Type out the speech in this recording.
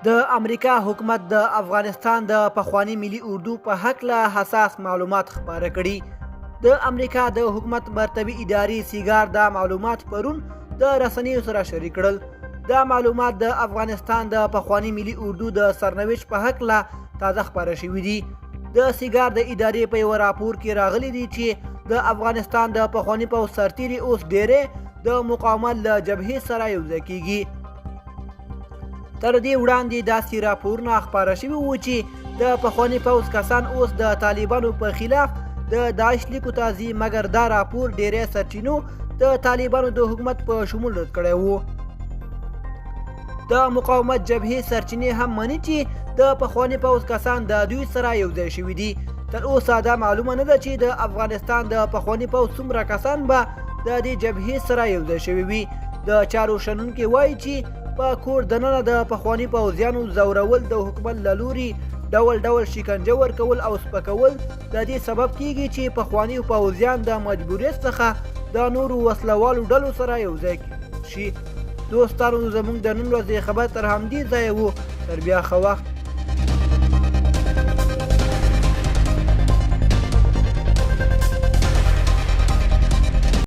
د امریکا حکومت د افغانستان د پخوانی ملي اردو په حقله حساس معلومات خپاره کړي. د امریکا د حکومت مرتبی ادارې سیګار دا معلومات پرون د رسنیو سره شریک کړل. دا معلومات د افغانستان د پخوانی ملي اردو د سرنوشت په حقله تازه خپاره شوي دي. د سیګار د ادارې په یو راپور کې راغلي دي چې د افغانستان د پخوانی پوځ سرتیري اوس ډېرې د مقاومت له جبهې سره یوځای کیږي. تر دې وړاندې داسې راپورونه خپاره شوي وو چې د پخوانی پوځ کسان اوس د طالبانو په خلاف د داعش لیکو ته ځي، مګر دا راپور ډېری سرچینو د طالبانو د حکومت په شمول رد کړی وو. د مقاومت جبهې سرچینې هم مني چې د پخوانی پوځ کسان د دوی سره یوځای شوي دي. تر اوسه دا معلومه نه ده چې د افغانستان د پخوانی پوځ څومره کسان به د دې جبهې سره یوځای شوي وي. د چارو شنونکي وایي چې په کور دننه د پخوانی پوځیانو زورول د حکومت له لوري ډول ډول شکنجه ورکول او سپکول د دې سبب کیږي چې پخوانی پوځیان د مجبوریت څخه د نورو وسلوالو ډلو سره یوځای شي. دوستانو، زموږ د نن ورځې خبر تر همدې ځایه وو. تر بیا ښه وخت.